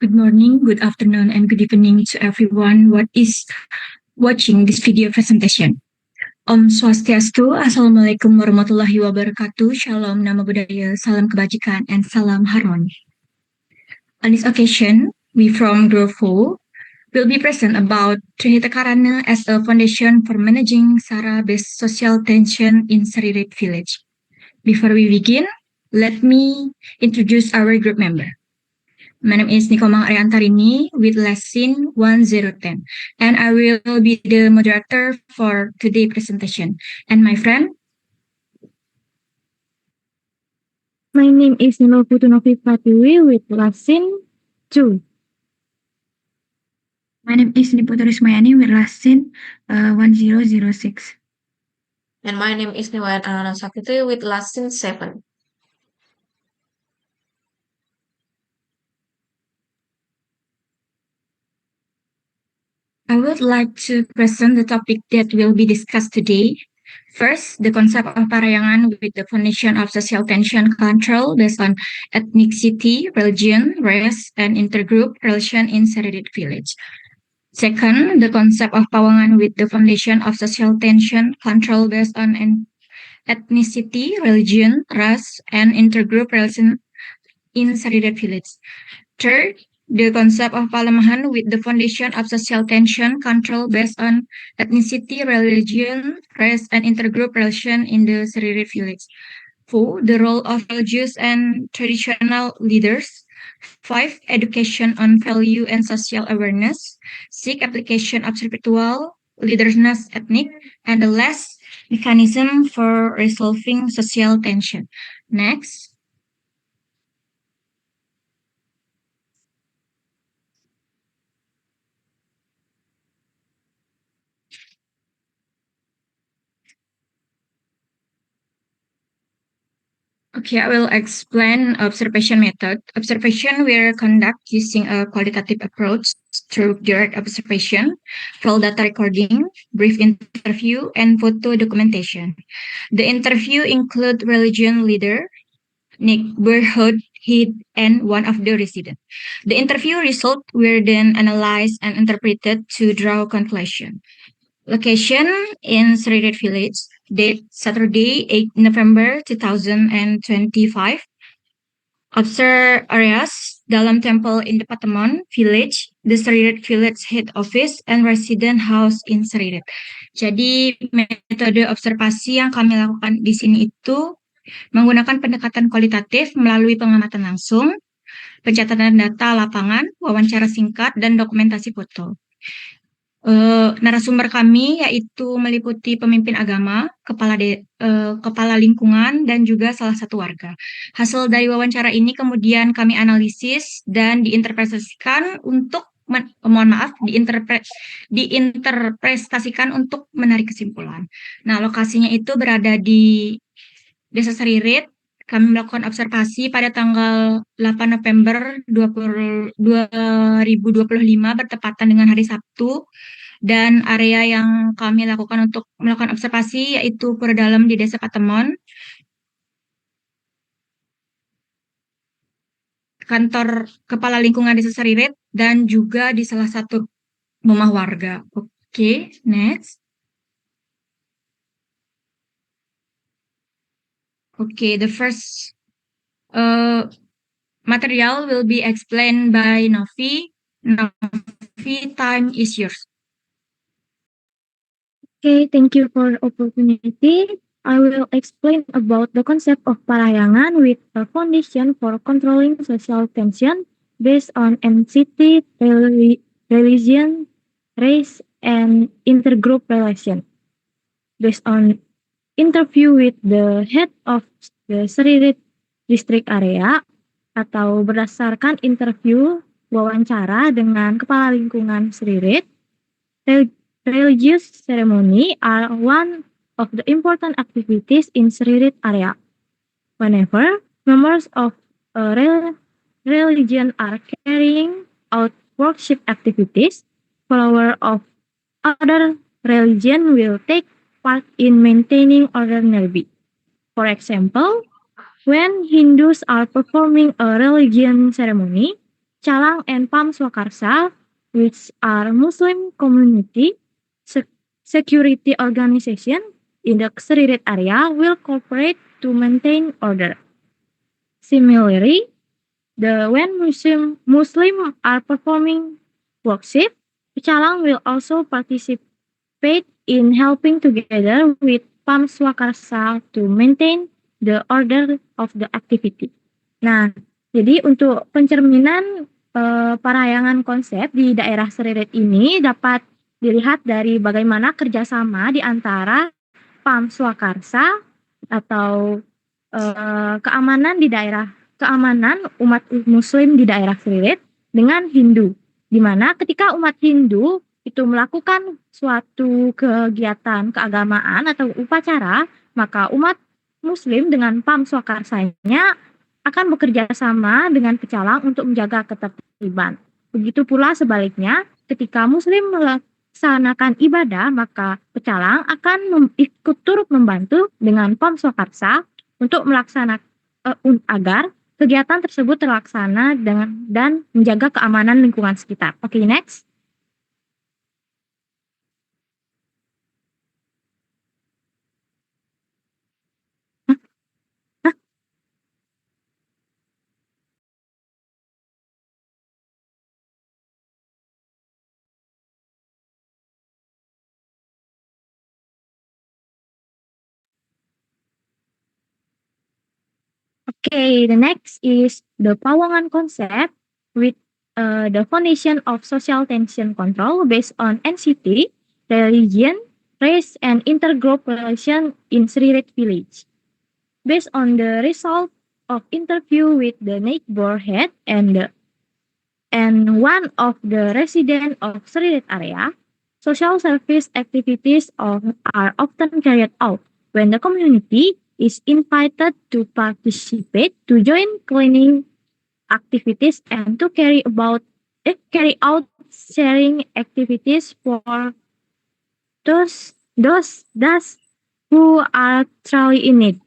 Good morning, good afternoon, and good evening to everyone what is watching this video presentation. Om Swastiastu, Assalamualaikum warahmatullahi wabarakatuh, Shalom, Nama Budaya, Salam Kebajikan, and Salam Harmony. On this occasion, we from Group 4 will be present about Trihita Karana as a foundation for managing SARA-based social tension in Saririt village. Before we begin, let me introduce our group member. My name is Nikomang Ariantarini with lesson 1010, and I will be the moderator for today's presentation. And my friend? My name is Nilo Putunovi Pratiwi with lesson 2. My name is Niputu Rismayani with lesson 1006. And my name is Niwayan Anana Sakiti with lesson 7. I would like to present the topic that will be discussed today. First, the concept of Parayangan with the foundation of social tension control based on ethnicity, religion, race, and intergroup relation in Saririt village. Second, the concept of Pawangan with the foundation of social tension control based on ethnicity, religion, race, and intergroup relation in Saririt village. Third, the concept of Palemahan with the foundation of social tension control based on ethnicity, religion, race, and intergroup relation in the Saririt village. 4. The role of religious and traditional leaders. 5. Education on value and social awareness. 6. Application of spiritual leadership ethnic. And the last, mechanism for resolving social tension. Next. Okay, I will explain observation method. Observation will conduct using a qualitative approach through direct observation, full data recording, brief interview, and photo documentation. The interview include religion leader, neighborhood head, and one of the residents. The interview result were then analyzed and interpreted to draw conclusion. Location in Saririt village. Date Saturday, 8 November 2025. Observe areas dalam temple in Patemon village, the Saririt village head office, and resident house in Saririt. Jadi metode observasi yang kami lakukan di sini itu menggunakan pendekatan kualitatif melalui pengamatan langsung, pencatatan data lapangan, wawancara singkat, dan dokumentasi foto. Narasumber kami yaitu meliputi pemimpin agama, kepala lingkungan, dan juga salah satu warga. Hasil dari wawancara ini kemudian kami analisis dan diinterpretasikan untuk diinterpretasikan untuk menarik kesimpulan. Nah, lokasinya itu berada di Desa Saririt. Kami melakukan observasi pada tanggal 8 November 2025 bertepatan dengan hari Sabtu, dan area yang kami lakukan untuk melakukan observasi yaitu Pura Dalam di Desa Patemon, kantor Kepala Lingkungan Desa Saririt, dan juga di salah satu rumah warga. Oke, next. Okay, the first material will be explained by Novi. Novi, time is yours. Okay, thank you for the opportunity. I will explain about the concept of Parayangan with a foundation for controlling social tension based on ethnicity, religion, race, and intergroup relation. Based on interview with the head of the Saririt district area, atau berdasarkan interview wawancara dengan kepala lingkungan Saririt, religious ceremony are one of the important activities in Saririt area. Whenever members of a religion are carrying out worship activities, followers of other religion will take part in maintaining order nearby. For example, when Hindus are performing a religion ceremony, Pecalang and Pam Swakarsa, which are Muslim community security organization in the Seririt area, will cooperate to maintain order. Similarly, when Muslim are performing worship, Pecalang will also participate in helping together with Pam Swakarsa to maintain the order of the activity. Nah, jadi untuk pencerminan parayangan konsep di daerah Seririt ini dapat dilihat dari bagaimana kerjasama di antara Pam Swakarsa atau keamanan umat Muslim di daerah Seririt dengan Hindu, di mana ketika umat Hindu itu melakukan suatu kegiatan keagamaan atau upacara, maka umat Muslim dengan Pam Swakarsanya akan bekerja sama dengan Pecalang untuk menjaga ketertiban. Begitu pula sebaliknya, ketika Muslim melaksanakan ibadah, maka Pecalang akan ikut turut membantu dengan Pam Swakarsa untuk melaksanakan agar kegiatan tersebut terlaksana dan menjaga keamanan lingkungan sekitar. Oke, next. Okay, the next is the Pawangan concept with the foundation of social tension control based on NCT, religion, race, and intergroup relation in Seririt village. Based on the result of interview with the neighborhood and one of the residents of Seririt area, social service activities are often carried out when the community is invited to participate, to join cleaning activities, and to carry out sharing activities for those who are truly in need.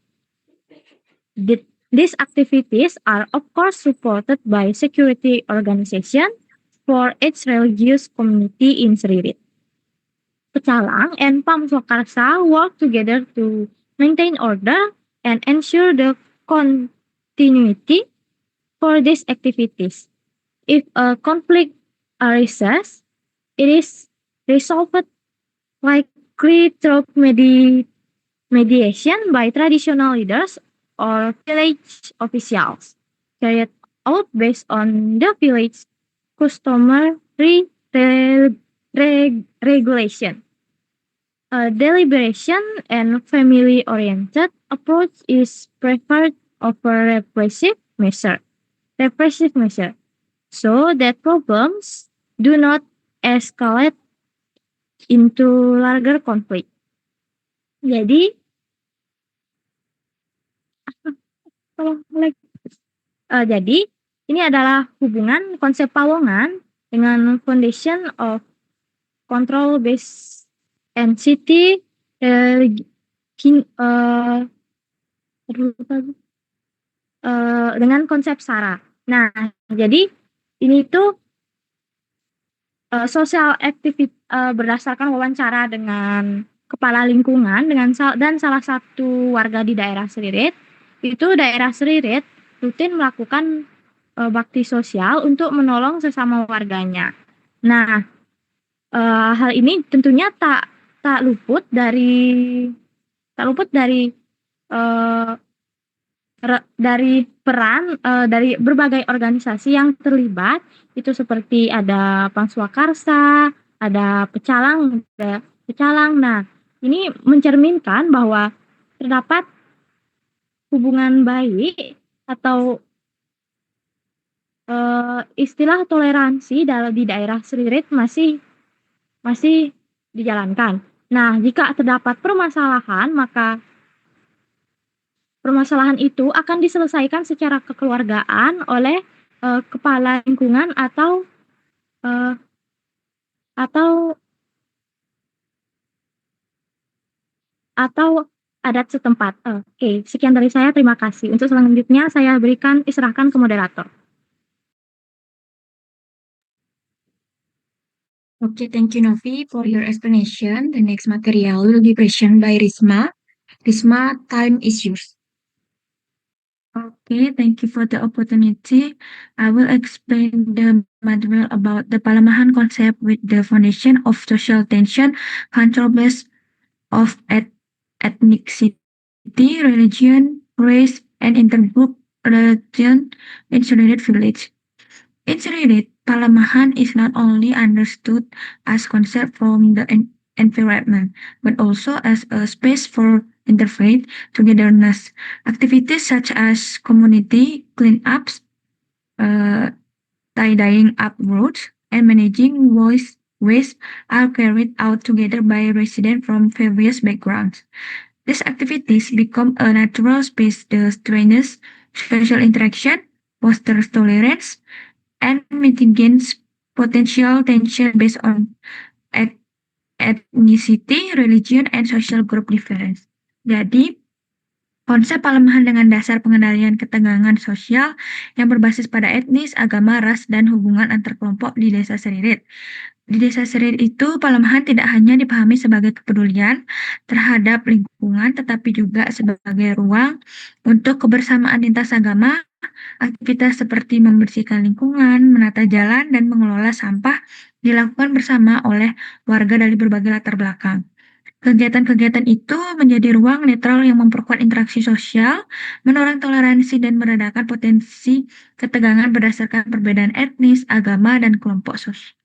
These activities are of course supported by security organization for its religious community in Seririt. Pecalang and Pam Swakarsa work together to maintain order and ensure the continuity for these activities. If a conflict arises, it is resolved likely through mediation by traditional leaders or village officials, carried out based on the village customary regulation. A deliberation and family-oriented approach is preferred over repressive measure, so that problems do not escalate into larger conflict. Jadi, jadi ini adalah hubungan konsep Pawangan dengan foundation of control based NCT dengan konsep SARA. Nah, jadi ini tuh social activity berdasarkan wawancara dengan kepala lingkungan dan salah satu warga di daerah Seririt. Itu daerah Seririt rutin melakukan bakti sosial untuk menolong sesama warganya. Nah, hal ini tentunya tak luput dari peran dari berbagai organisasi yang terlibat, itu seperti ada Pam Swakarsa, ada Pecalang. Nah, ini mencerminkan bahwa terdapat hubungan baik atau istilah toleransi di daerah Seririt masih dijalankan. Nah, jika terdapat permasalahan, maka permasalahan itu akan diselesaikan secara kekeluargaan oleh kepala lingkungan atau adat setempat. Oke, sekian dari saya. Terima kasih. Untuk selanjutnya saya serahkan ke moderator. Okay, thank you, Novi, for your explanation. The next material will be presented by Risma. Risma, time is yours. Okay, thank you for the opportunity. I will explain the material about the Palemahan concept with the foundation of social tension, control based of ethnicity, religion, race, and intergroup relation in Suririt village. In Suririt, Palemahan is not only understood as concept from the environment, but also as a space for interfaith togetherness. Activities such as community cleanups, uh, tie-dyeing up roads, and managing waste are carried out together by residents from various backgrounds. These activities become a natural space that strengthens social interaction, fosters tolerance, and mitigates potential tension based on eth- ethnicity, religion, and social group difference. Jadi, konsep Palemahan dengan dasar pengendalian ketegangan sosial yang berbasis pada etnis, agama, ras, dan hubungan antar kelompok di Desa Seririt. Di Desa Seririt itu, Palemahan tidak hanya dipahami sebagai kepedulian terhadap lingkungan, tetapi juga sebagai ruang untuk kebersamaan lintas agama. Aktivitas seperti membersihkan lingkungan, menata jalan, dan mengelola sampah dilakukan bersama oleh warga dari berbagai latar belakang. Kegiatan-kegiatan itu menjadi ruang netral yang memperkuat interaksi sosial, mendorong toleransi, dan meredakan potensi ketegangan berdasarkan perbedaan etnis, agama, dan kelompok sosial.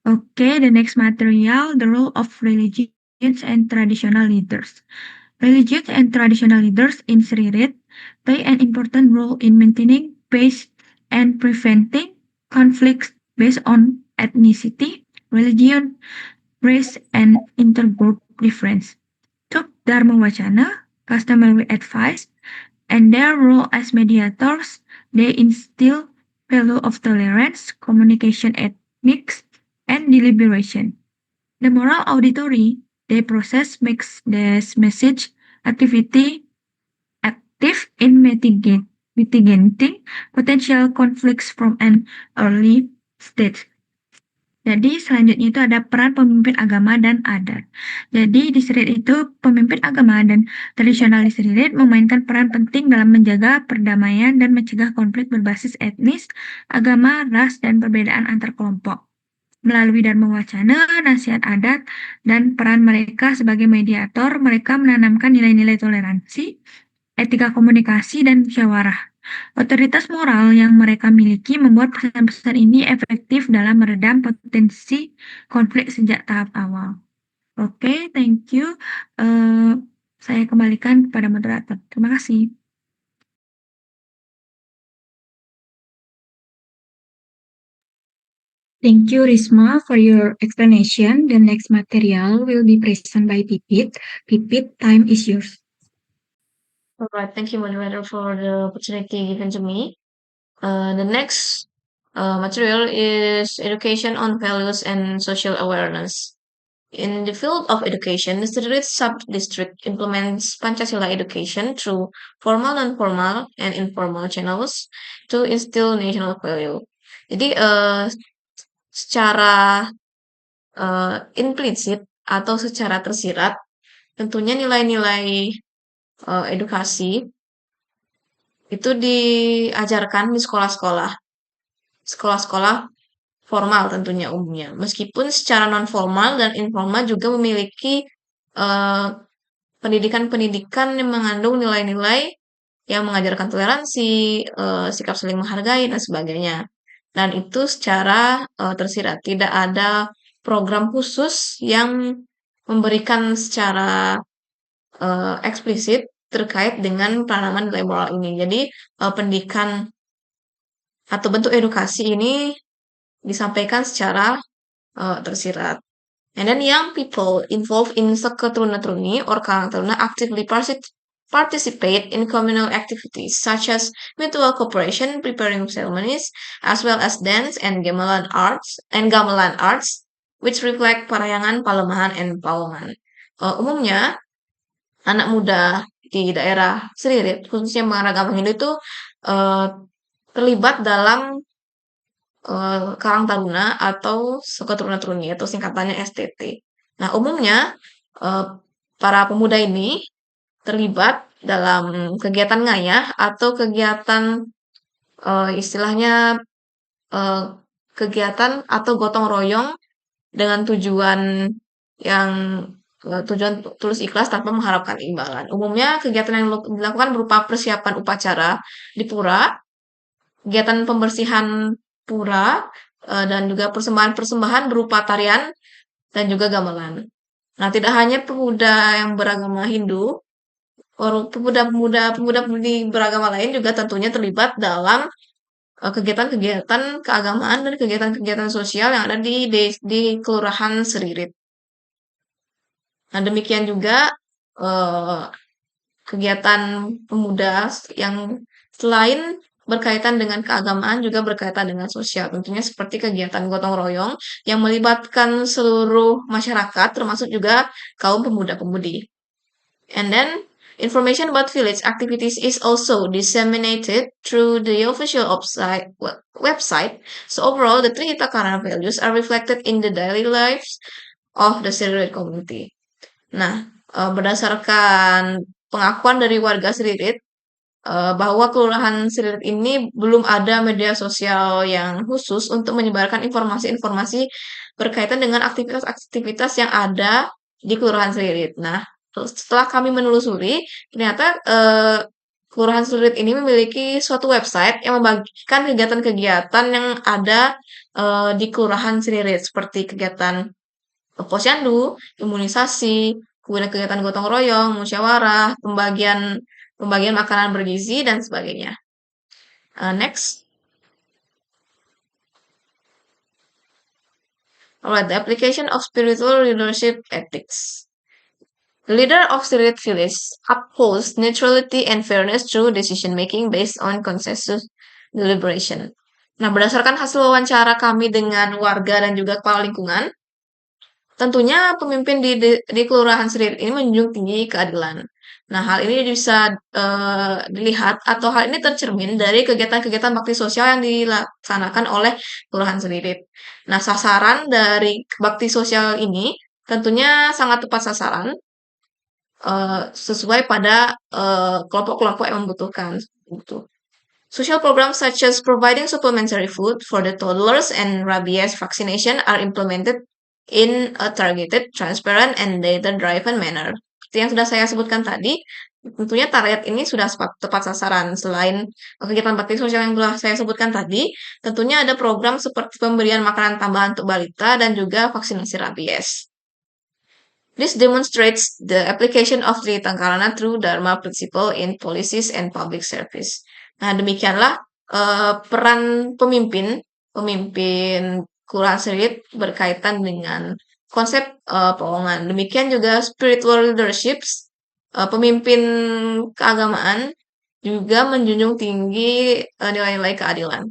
Okay, the next material, the role of religions and traditional leaders. Religions and traditional leaders in Sririt play an important role in maintaining peace and preventing conflicts based on ethnicity, religion, race, and intergroup difference. Took Dharma Wacana, customary advice, and their role as mediators, they instill value of tolerance, communication ethics, and deliberation. The moral auditory, they process makes this message activity active in mitigating potential conflicts from an early stage. Jadi selanjutnya itu ada peran pemimpin agama dan adat. Jadi di Sririt itu pemimpin agama dan tradisional di Sririt memainkan peran penting dalam menjaga perdamaian dan mencegah konflik berbasis etnis, agama, ras, dan perbedaan antar kelompok. Melalui Dharma Wacana, nasihat adat, dan peran mereka sebagai mediator, mereka menanamkan nilai-nilai toleransi, etika komunikasi, dan musyawarah. Otoritas moral yang mereka miliki membuat pesan-pesan ini efektif dalam meredam potensi konflik sejak tahap awal. Oke, thank you. Saya kembalikan kepada moderator. Terima kasih. Thank you, Risma, for your explanation. The next material will be presented by Pipit. Pipit, time is yours. All right, thank you, moderator, for the opportunity given to me. The next material is education on values and social awareness. In the field of education, the Sririt sub-district implements Pancasila education through formal, non-formal, and informal channels to instill national value. Jadi secara implisit atau secara tersirat, tentunya nilai-nilai edukasi itu diajarkan di sekolah-sekolah formal tentunya umumnya. Meskipun secara non formal dan informal juga memiliki pendidikan-pendidikan yang mengandung nilai-nilai yang mengajarkan toleransi, sikap saling menghargai dan sebagainya. Dan itu secara tersirat, tidak ada program khusus yang memberikan secara eksplisit terkait dengan penanaman nilai moral ini. Jadi pendidikan atau bentuk edukasi ini disampaikan secara tersirat. And then young people involved in Seke Truna Truni or Karang Taruna actively participate in communal activities such as mutual cooperation, preparing ceremonies, as well as dance and gamelan arts, which reflect Parayangan, Palemahan, and Pawongan. Umumnya anak muda di daerah Sririt, khususnya mengarah agama Hindu itu terlibat dalam Karang Taruna atau Seketuruna-Turuni atau singkatannya STT. Nah, umumnya para pemuda ini terlibat dalam kegiatan ngayah atau kegiatan istilahnya kegiatan atau gotong royong dengan tujuan yang tujuan tulus ikhlas tanpa mengharapkan imbalan. Umumnya kegiatan yang dilakukan berupa persiapan upacara di pura, kegiatan pembersihan pura, dan juga persembahan-persembahan berupa tarian dan juga gamelan. Nah, tidak hanya pemuda yang beragama Hindu, pemuda-pemudi beragama lain juga tentunya terlibat dalam kegiatan-kegiatan keagamaan dan kegiatan-kegiatan sosial yang ada di Kelurahan Seririt. Nah, demikian juga eh, kegiatan pemuda yang selain berkaitan dengan keagamaan juga berkaitan dengan sosial. Tentunya seperti kegiatan gotong royong yang melibatkan seluruh masyarakat termasuk juga kaum pemuda-pemudi. And then information about village activities is also disseminated through the official website. So overall, the Trihita Karana values are reflected in the daily lives of the Seririt community. Nah, berdasarkan pengakuan dari warga Seririt, bahwa Kelurahan Seririt ini belum ada media sosial yang khusus untuk menyebarkan informasi-informasi berkaitan dengan aktivitas-aktivitas yang ada di Kelurahan Seririt. Nah, setelah kami menelusuri, ternyata Kelurahan Seririt ini memiliki suatu website yang membagikan kegiatan-kegiatan yang ada di Kelurahan Seririt, seperti kegiatan posyandu, imunisasi, kemudian kegiatan gotong royong, musyawarah, pembagian makanan bergizi, dan sebagainya. Next. Alright, the application of spiritual leadership ethics. The leader of Spirit Village upholds neutrality and fairness through decision-making based on consensus deliberation. Nah, berdasarkan hasil wawancara kami dengan warga dan juga kepala lingkungan, tentunya pemimpin di Kelurahan Seririt ini menjunjung tinggi keadilan. Nah, hal ini bisa dilihat atau hal ini tercermin dari kegiatan-kegiatan bakti sosial yang dilaksanakan oleh Kelurahan Seririt. Nah, sasaran dari bakti sosial ini tentunya sangat tepat sasaran, sesuai pada kelompok-kelompok yang membutuhkan. Gitu. Social programs such as providing supplementary food for the toddlers and rabies vaccination are implemented in a targeted, transparent, and data-driven manner. Seperti yang sudah saya sebutkan tadi, tentunya target ini sudah tepat sasaran. Selain kegiatan bakti sosial yang telah saya sebutkan tadi, tentunya ada program seperti pemberian makanan tambahan untuk balita dan juga vaksinasi rabies. This demonstrates the application of Trihita Karana through Dharma principle in policies and public service. Nah, demikianlah peran pemimpin Kelurahan Seririt berkaitan dengan konsep Powongan. Demikian juga spiritual leaderships, pemimpin keagamaan juga menjunjung tinggi nilai-nilai keadilan.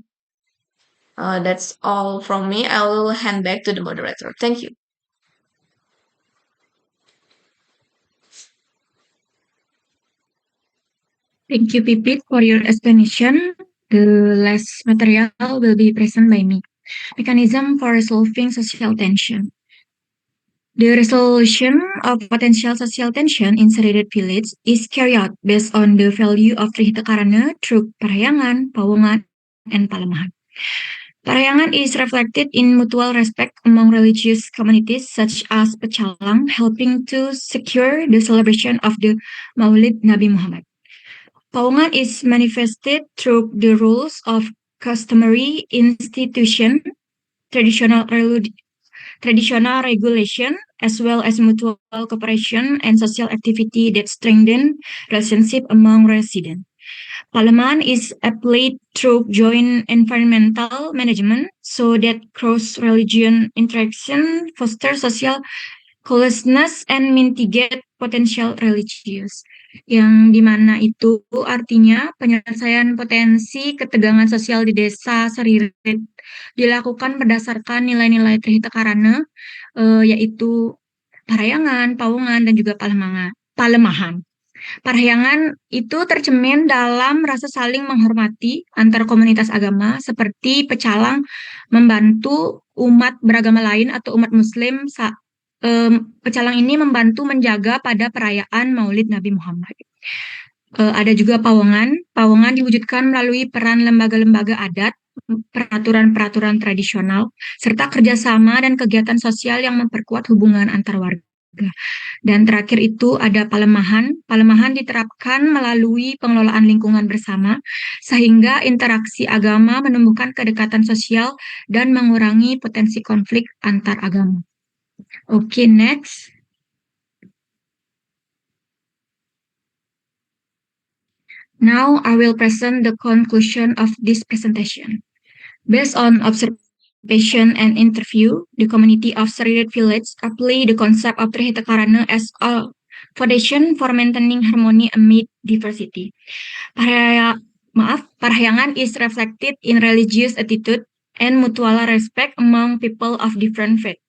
That's all from me. I will hand back to the moderator. Thank you. Thank you, Pipit, for your explanation. The last material will be presented by me. Mechanism for resolving social tension. The resolution of potential social tension in Seririt Village is carried out based on the value of Trihita Karana through Parahyangan, Powongan, and Palemahan. Parahyangan is reflected in mutual respect among religious communities such as Pecalang, helping to secure the celebration of the Maulid Nabi Muhammad. Powongan is manifested through the rules of customary institution, traditional regulation, as well as mutual cooperation and social activity that strengthen relationship among residents. Palemahan is applied through joint environmental management so that cross-religion interaction foster social closeness and mitigate potential religious. Yang dimana itu artinya penyelesaian potensi ketegangan sosial di desa Seririt dilakukan berdasarkan nilai-nilai Trihita Karana, yaitu Parahyangan, Powongan, dan juga Palemahan. Parahyangan itu tercermin dalam rasa saling menghormati antar komunitas agama, seperti pecalang membantu umat beragama lain atau umat Muslim. Pecalang ini membantu menjaga pada perayaan Maulid Nabi Muhammad. Ada juga pawongan. Pawongan diwujudkan melalui peran lembaga-lembaga adat, peraturan-peraturan tradisional, serta kerjasama dan kegiatan sosial yang memperkuat hubungan antar warga. Dan terakhir itu ada palemahan. Palemahan diterapkan melalui pengelolaan lingkungan bersama, sehingga interaksi agama menumbuhkan kedekatan sosial dan mengurangi potensi konflik antar agama. Okay, next. Now I will present the conclusion of this presentation. Based on observation and interview, the community of Seridet Village apply the concept of Trihita Karana as a foundation for maintaining harmony amid diversity. Parahyangan is reflected in religious attitude and mutual respect among people of different faith.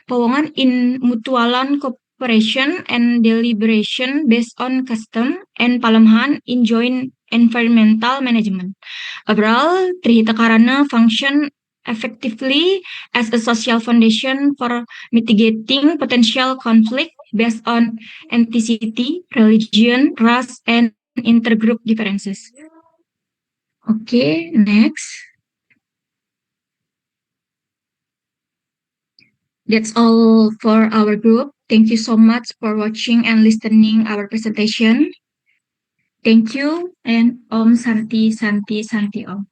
Pawongan in mutualan cooperation and deliberation based on custom, and palemahan in joint environmental management. Overall, Trihita Karana function effectively as a social foundation for mitigating potential conflict based on ethnicity, religion, race, and intergroup differences. Okay, next. That's all for our group. Thank you so much for watching and listening our presentation. Thank you, and Om Santi Santi Santi Om.